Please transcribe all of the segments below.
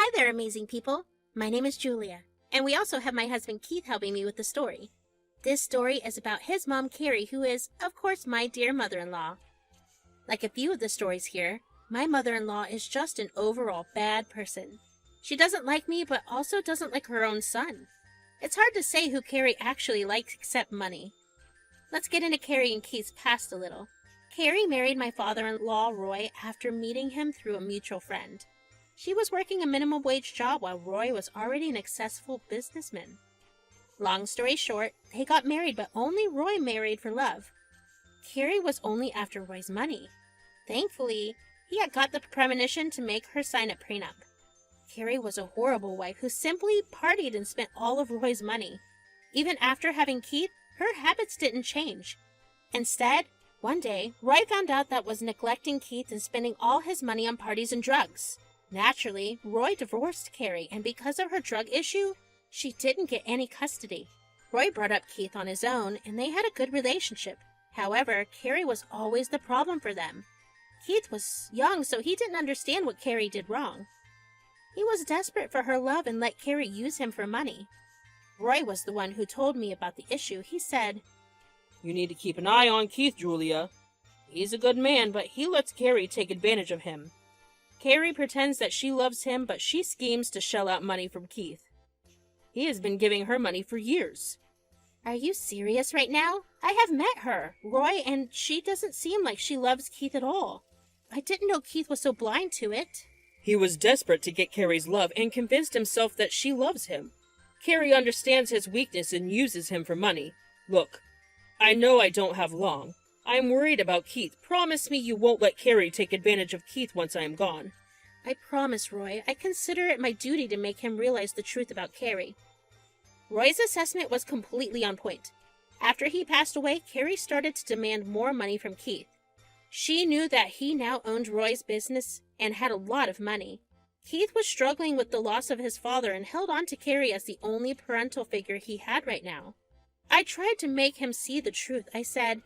Hi there, amazing people. My name is Julia, and we also have my husband Keith helping me with the story. This story is about his mom, Carrie, who is, of course, my dear mother-in-law. Like a few of the stories here, my mother-in-law is just an overall bad person. She doesn't like me, but also doesn't like her own son. It's hard to say who Carrie actually likes except money. Let's get into Carrie and Keith's past a little. Carrie married my father-in-law, Roy, after meeting him through a mutual friend. She was working a minimum wage job while Roy was already an successful businessman. Long story short, they got married, but only Roy married for love. Carrie was only after Roy's money. Thankfully, he had got the premonition to make her sign a prenup. Carrie was a horrible wife who simply partied and spent all of Roy's money. Even after having Keith, her habits didn't change. Instead, one day, Roy found out that was neglecting Keith and spending all his money on parties and drugs. Naturally, Roy divorced Carrie, and because of her drug issue, she didn't get any custody. Roy brought up Keith on his own, and they had a good relationship. However, Carrie was always the problem for them. Keith was young, so he didn't understand what Carrie did wrong. He was desperate for her love and let Carrie use him for money. Roy was the one who told me about the issue. He said, "You need to keep an eye on Keith, Julia. He's a good man, but he lets Carrie take advantage of him. Carrie pretends that she loves him, but she schemes to shell out money from Keith. He has been giving her money for years." "Are you serious right now? I have met her, Roy, and she doesn't seem like she loves Keith at all. I didn't know Keith was so blind to it." He was desperate to get Carrie's love and convinced himself that she loves him. Carrie understands his weakness and uses him for money. Look, I know I don't have long. I'm worried about Keith. Promise me you won't let Carrie take advantage of Keith once I am gone. "I promise, Roy. I consider it my duty to make him realize the truth about Carrie." Roy's assessment was completely on point. After he passed away, Carrie started to demand more money from Keith. She knew that he now owned Roy's business and had a lot of money. Keith was struggling with the loss of his father and held on to Carrie as the only parental figure he had right now. I tried to make him see the truth. I said,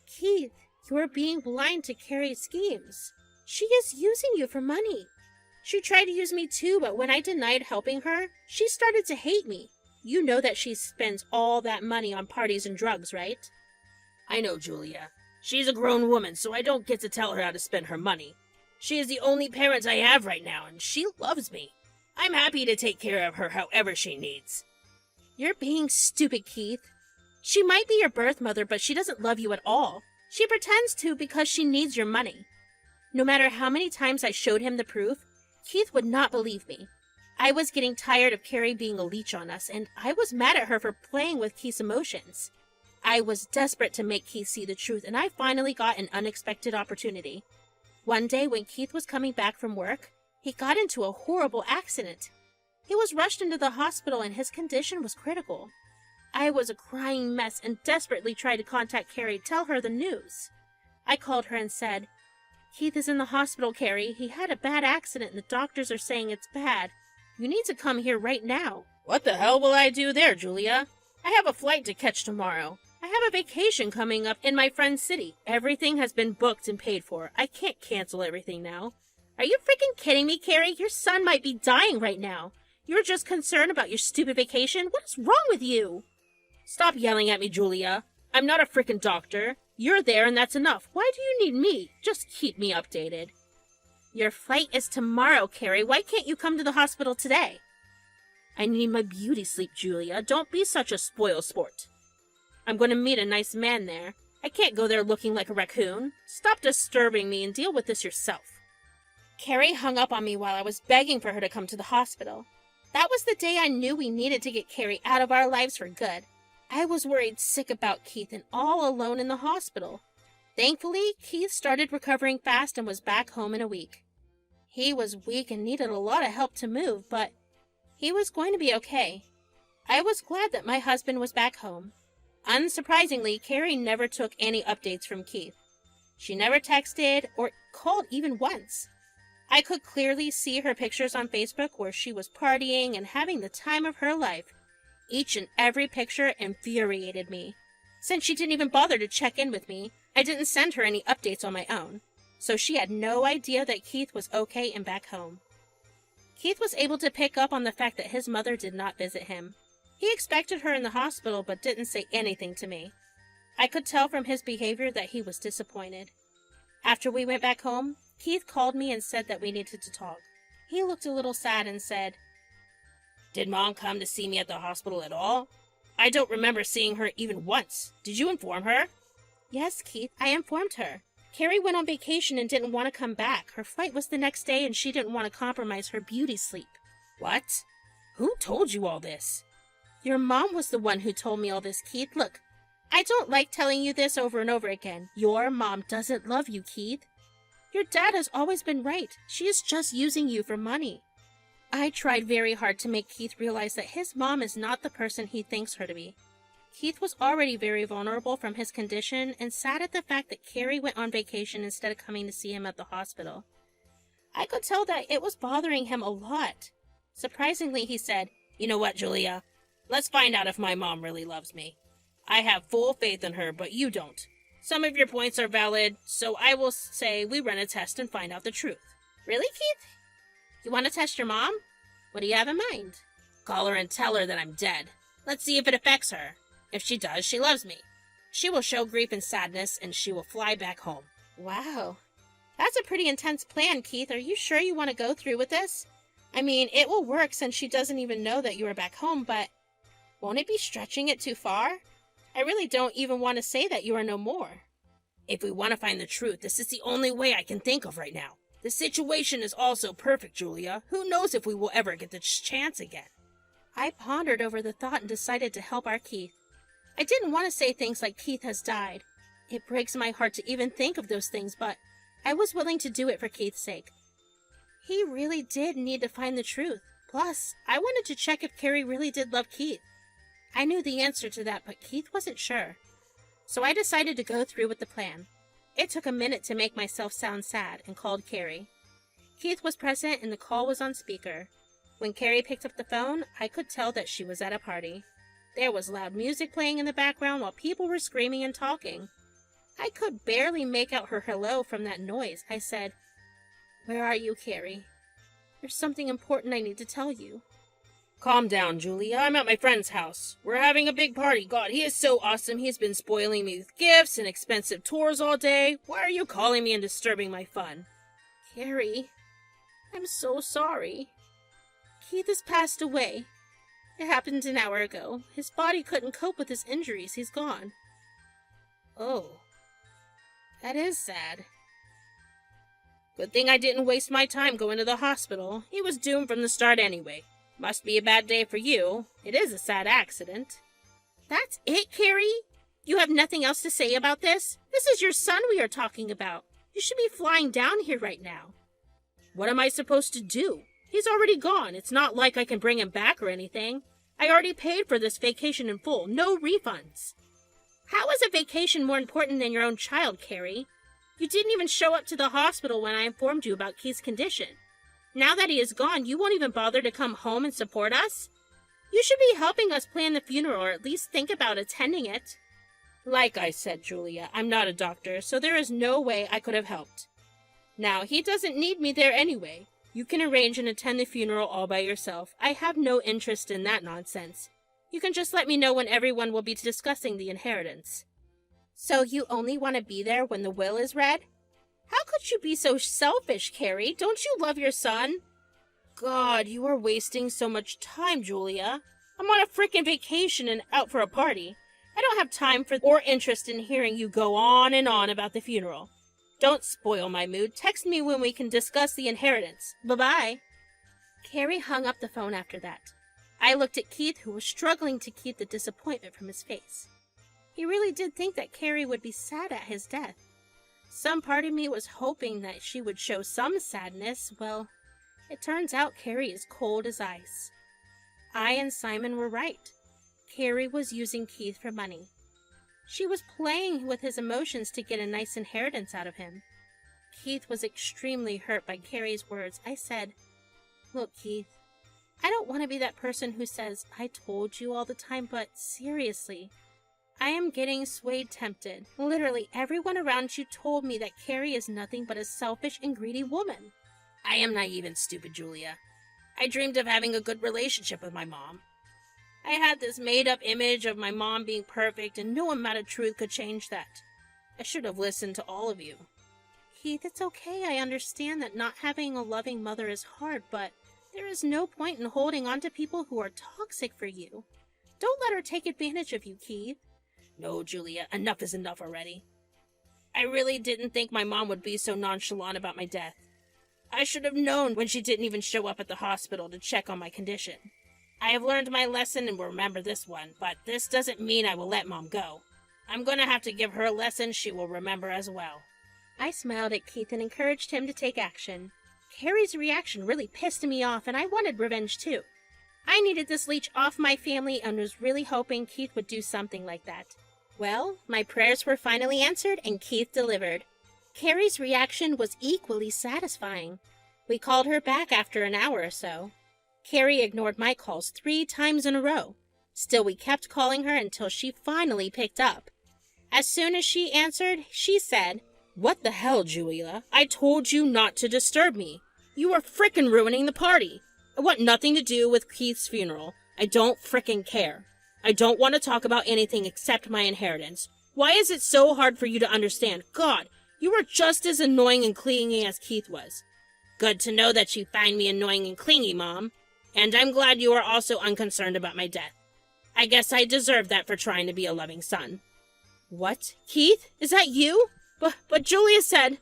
"Keith, you are being blind to Carrie's schemes. She is using you for money. She tried to use me too, but when I denied helping her, she started to hate me. You know that she spends all that money on parties and drugs, right?" I know, Julia. She's a grown woman, so I don't get to tell her how to spend her money. She is the only parent I have right now, and she loves me. I'm happy to take care of her however she needs. "You're being stupid, Keith. She might be your birth mother, but she doesn't love you at all. She pretends to because she needs your money." No matter how many times I showed him the proof, Keith would not believe me. I was getting tired of Carrie being a leech on us, and I was mad at her for playing with Keith's emotions. I was desperate to make Keith see the truth, and I finally got an unexpected opportunity. One day when Keith was coming back from work, he got into a horrible accident. He was rushed into the hospital and his condition was critical. I was a crying mess and desperately tried to contact Carrie to tell her the news. I called her and said, "Keith is in the hospital, Carrie. He had a bad accident and the doctors are saying it's bad. You need to come here right now." What the hell will I do there, Julia? I have a flight to catch tomorrow. I have a vacation coming up in my friend's city. Everything has been booked and paid for. I can't cancel everything now. Are you freaking kidding me, Carrie? Your son might be dying right now. You're just concerned about your stupid vacation? What is wrong with you? Stop yelling at me, Julia. I'm not a freaking doctor. You're there and that's enough. Why do you need me? Just keep me updated. Your flight is tomorrow, Carrie. Why can't you come to the hospital today? I need my beauty sleep, Julia. Don't be such a spoil sport. I'm going to meet a nice man there. I can't go there looking like a raccoon. Stop disturbing me and deal with this yourself. Carrie hung up on me while I was begging for her to come to the hospital. That was the day I knew we needed to get Carrie out of our lives for good. I was worried sick about Keith and all alone in the hospital. Thankfully, Keith started recovering fast and was back home in a week. He was weak and needed a lot of help to move, but he was going to be okay. I was glad that my husband was back home. Unsurprisingly, Carrie never took any updates from Keith. She never texted or called even once. I could clearly see her pictures on Facebook where she was partying and having the time of her life. Each and every picture infuriated me. Since she didn't even bother to check in with me, I didn't send her any updates on my own. So she had no idea that Keith was okay and back home. Keith was able to pick up on the fact that his mother did not visit him. He expected her in the hospital but didn't say anything to me. I could tell from his behavior that he was disappointed. After we went back home, Keith called me and said that we needed to talk. He looked a little sad and said, "Did Mom come to see me at the hospital at all? I don't remember seeing her even once. Did you inform her?" "Yes, Keith, I informed her. Carrie went on vacation and didn't want to come back. Her flight was the next day and she didn't want to compromise her beauty sleep." "What? Who told you all this?" "Your mom was the one who told me all this, Keith. Look, I don't like telling you this over and over again. Your mom doesn't love you, Keith. Your dad has always been right. She is just using you for money." I tried very hard to make Keith realize that his mom is not the person he thinks her to be. Keith was already very vulnerable from his condition and sad at the fact that Carrie went on vacation instead of coming to see him at the hospital. I could tell that it was bothering him a lot. Surprisingly, he said, "You know what, Julia? Let's find out if my mom really loves me. I have full faith in her, but you don't. Some of your points are valid, so I will say we run a test and find out the truth." "Really, Keith? You want to test your mom? What do you have in mind?" "Call her and tell her that I'm dead. Let's see if it affects her. If she does, she loves me. She will show grief and sadness, and she will fly back home." Wow. That's a pretty intense plan, Keith. Are you sure you want to go through with this? I mean, it will work since she doesn't even know that you are back home, but won't it be stretching it too far? I really don't even want to say that you are no more. If we want to find the truth, this is the only way I can think of right now. The situation is all so perfect, Julia. Who knows if we will ever get this chance again? I pondered over the thought and decided to help our Keith. I didn't want to say things like Keith has died. It breaks my heart to even think of those things, but I was willing to do it for Keith's sake. He really did need to find the truth. Plus, I wanted to check if Carrie really did love Keith. I knew the answer to that, but Keith wasn't sure. So I decided to go through with the plan. It took a minute to make myself sound sad and called Carrie. Keith was present and the call was on speaker. When Carrie picked up the phone, I could tell that she was at a party. There was loud music playing in the background while people were screaming and talking. I could barely make out her hello from that noise. I said, "Where are you, Carrie? There's something important I need to tell you." "Calm down, Julia. I'm at my friend's house. We're having a big party. God, he is so awesome. He's been spoiling me with gifts and expensive tours all day. Why are you calling me and disturbing my fun?" "Carrie, I'm so sorry. Keith has passed away. It happened an hour ago. His body couldn't cope with his injuries. He's gone." "Oh, that is sad. Good thing I didn't waste my time going to the hospital. He was doomed from the start anyway. Must be a bad day for you. It is a sad accident." "That's it, Carrie? You have nothing else to say about this? This is your son we are talking about. You should be flying down here right now." "What am I supposed to do? He's already gone. It's not like I can bring him back or anything. I already paid for this vacation in full. No refunds." "How is a vacation more important than your own child, Carrie? You didn't even show up to the hospital when I informed you about Keith's condition. Now that he is gone, you won't even bother to come home and support us? You should be helping us plan the funeral or at least think about attending it." "Like I said, Julia, I'm not a doctor, so there is no way I could have helped. Now, he doesn't need me there anyway. You can arrange and attend the funeral all by yourself. I have no interest in that nonsense. You can just let me know when everyone will be discussing the inheritance." "So you only want to be there when the will is read? How could you be so selfish, Carrie? Don't you love your son?" God, you are wasting so much time, Julia. I'm on a frickin' vacation and out for a party. I don't have time for or interest in hearing you go on and on about the funeral. Don't spoil my mood. Text me when we can discuss the inheritance. Bye-bye." Carrie hung up the phone after that. I looked at Keith, who was struggling to keep the disappointment from his face. He really did think that Carrie would be sad at his death. Some part of me was hoping that she would show some sadness. Well, it turns out Carrie is cold as ice. I and Simon were right. Carrie was using Keith for money. She was playing with his emotions to get a nice inheritance out of him. Keith was extremely hurt by Carrie's words. I said, "Look, Keith, I don't want to be that person who says, 'I told you' all the time, but seriously, I am getting swayed tempted. Literally, everyone around you told me that Carrie is nothing but a selfish and greedy woman." I am naive and stupid, Julia. I dreamed of having a good relationship with my mom. I had this made-up image of my mom being perfect, and no amount of truth could change that. I should have listened to all of you. Keith, it's okay. I understand that not having a loving mother is hard, but there is no point in holding on to people who are toxic for you. Don't let her take advantage of you, Keith. No, Julia, enough is enough already. I really didn't think my mom would be so nonchalant about my death. I should have known when she didn't even show up at the hospital to check on my condition. I have learned my lesson and will remember this one, but this doesn't mean I will let Mom go. I'm going to have to give her a lesson she will remember as well. I smiled at Keith and encouraged him to take action. Carrie's reaction really pissed me off, and I wanted revenge too. I needed this leech off my family and was really hoping Keith would do something like that. Well, my prayers were finally answered and Keith delivered. Carrie's reaction was equally satisfying. We called her back after an hour or so. Carrie ignored my calls 3 times in a row. Still, we kept calling her until she finally picked up. As soon as she answered, she said, "What the hell, Julia? I told you not to disturb me. You are frickin' ruining the party. I want nothing to do with Keith's funeral. I don't frickin' care. I don't want to talk about anything except my inheritance. Why is it so hard for you to understand? God, you are just as annoying and clingy as Keith was. Good to know that you find me annoying and clingy, Mom. And I'm glad you are also unconcerned about my death. I guess I deserve that for trying to be a loving son." "What? Keith? Is that you? But Julia said..."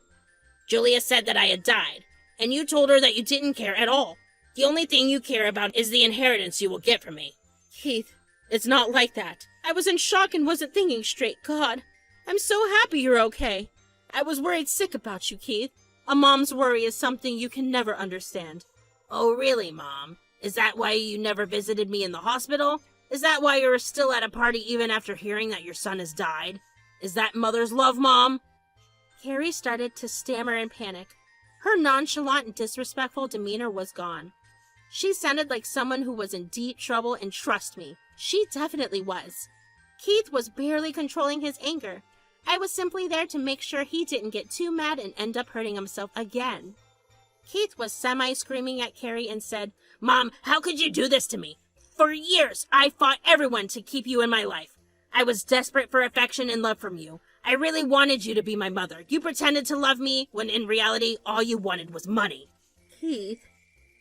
"Julia said that I had died, and you told her that you didn't care at all. The only thing you care about is the inheritance you will get from me." "Keith, it's not like that. I was in shock and wasn't thinking straight. God, I'm so happy you're okay. I was worried sick about you, Keith. A mom's worry is something you can never understand." "Oh, really, Mom? Is that why you never visited me in the hospital? Is that why you're still at a party even after hearing that your son has died? Is that mother's love, Mom?" Carrie started to stammer in panic. Her nonchalant and disrespectful demeanor was gone. She sounded like someone who was in deep trouble, and trust me, she definitely was. Keith was barely controlling his anger. I was simply there to make sure he didn't get too mad and end up hurting himself again. Keith was semi-screaming at Carrie and said, "Mom, how could you do this to me? For years, I fought everyone to keep you in my life. I was desperate for affection and love from you. I really wanted you to be my mother. You pretended to love me when in reality, all you wanted was money." "Keith,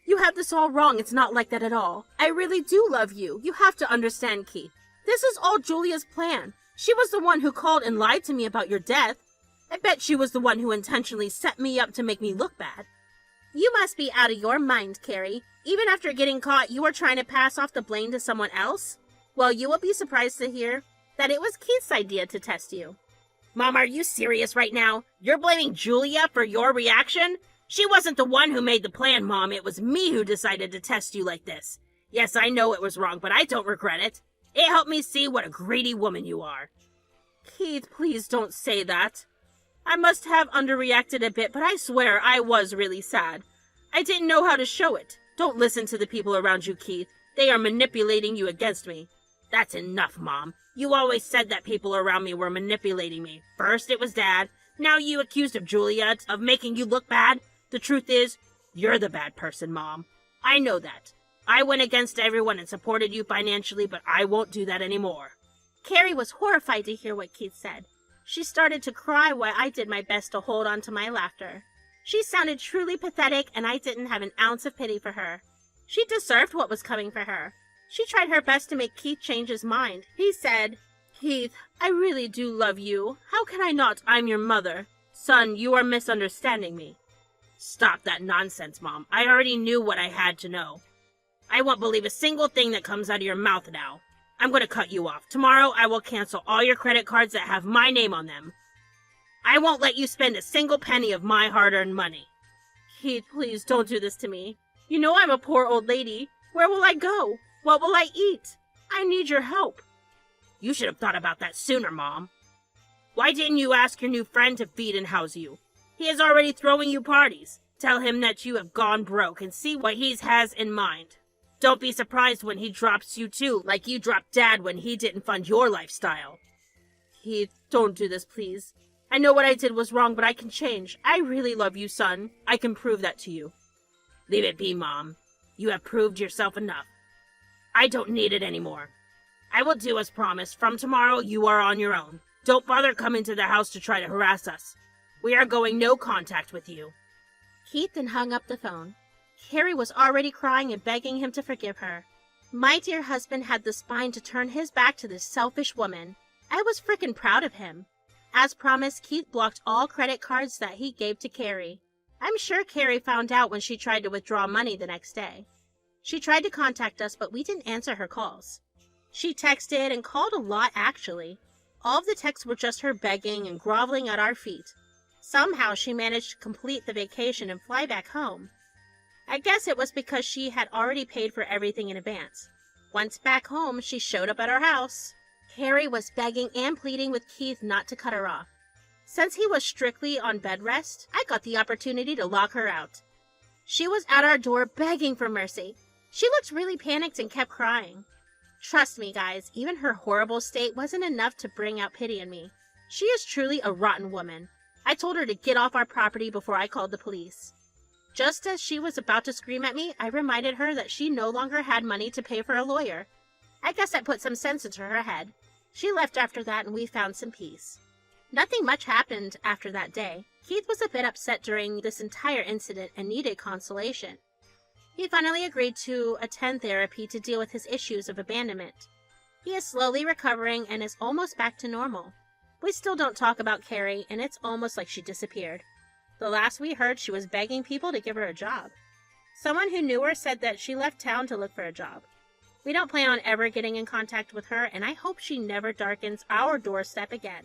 you have this all wrong. It's not like that at all. I really do love you. You have to understand, Keith. This is all Julia's plan. She was the one who called and lied to me about your death. I bet she was the one who intentionally set me up to make me look bad." "You must be out of your mind, Carrie. Even after getting caught, you are trying to pass off the blame to someone else? Well, you will be surprised to hear that it was Keith's idea to test you." "Mom, are you serious right now? You're blaming Julia for your reaction? She wasn't the one who made the plan, Mom. It was me who decided to test you like this. Yes, I know it was wrong, but I don't regret it. It helped me see what a greedy woman you are." "Keith, please don't say that. I must have underreacted a bit, but I swear I was really sad. I didn't know how to show it. Don't listen to the people around you, Keith. They are manipulating you against me." "That's enough, Mom. You always said that people around me were manipulating me. First it was Dad. Now you accused of Julia of making you look bad. The truth is, you're the bad person, Mom. I know that. I went against everyone and supported you financially, but I won't do that anymore." Carrie was horrified to hear what Keith said. She started to cry while I did my best to hold on to my laughter. She sounded truly pathetic, and I didn't have an ounce of pity for her. She deserved what was coming for her. She tried her best to make Keith change his mind. He said, "Keith, I really do love you. How can I not? I'm your mother. Son, you are misunderstanding me." "Stop that nonsense, Mom. I already knew what I had to know. I won't believe a single thing that comes out of your mouth now. I'm going to cut you off. Tomorrow, I will cancel all your credit cards that have my name on them. I won't let you spend a single penny of my hard-earned money." "Keith, please don't do this to me. You know I'm a poor old lady. Where will I go? What will I eat? I need your help." "You should have thought about that sooner, Mom. Why didn't you ask your new friend to feed and house you? He is already throwing you parties. Tell him that you have gone broke and see what he has in mind. Don't be surprised when he drops you too, like you dropped Dad when he didn't fund your lifestyle." "Keith, don't do this, please. I know what I did was wrong, but I can change. I really love you, son. I can prove that to you." "Leave it be, Mom. You have proved yourself enough. I don't need it anymore. I will do as promised. From tomorrow, you are on your own. Don't bother coming to the house to try to harass us. We are going no contact with you." Keith then hung up the phone. Carrie was already crying and begging him to forgive her. My dear husband had the spine to turn his back to this selfish woman. I was frickin' proud of him. As promised, Keith blocked all credit cards that he gave to Carrie. I'm sure Carrie found out when she tried to withdraw money the next day. She tried to contact us, but we didn't answer her calls. She texted and called a lot, actually. All of the texts were just her begging and groveling at our feet. Somehow she managed to complete the vacation and fly back home. I guess it was because she had already paid for everything in advance. Once back home, she showed up at our house. Carrie was begging and pleading with Keith not to cut her off. Since he was strictly on bed rest, I got the opportunity to lock her out. She was at our door begging for mercy. She looked really panicked and kept crying. Trust me, guys, even her horrible state wasn't enough to bring out pity in me. She is truly a rotten woman. I told her to get off our property before I called the police. Just as she was about to scream at me, I reminded her that she no longer had money to pay for a lawyer. I guess I put some sense into her head. She left after that and we found some peace. Nothing much happened after that day. Keith was a bit upset during this entire incident and needed consolation. He finally agreed to attend therapy to deal with his issues of abandonment. He is slowly recovering and is almost back to normal. We still don't talk about Carrie, and it's almost like she disappeared. The last we heard, she was begging people to give her a job. Someone who knew her said that she left town to look for a job. We don't plan on ever getting in contact with her, and I hope she never darkens our doorstep again.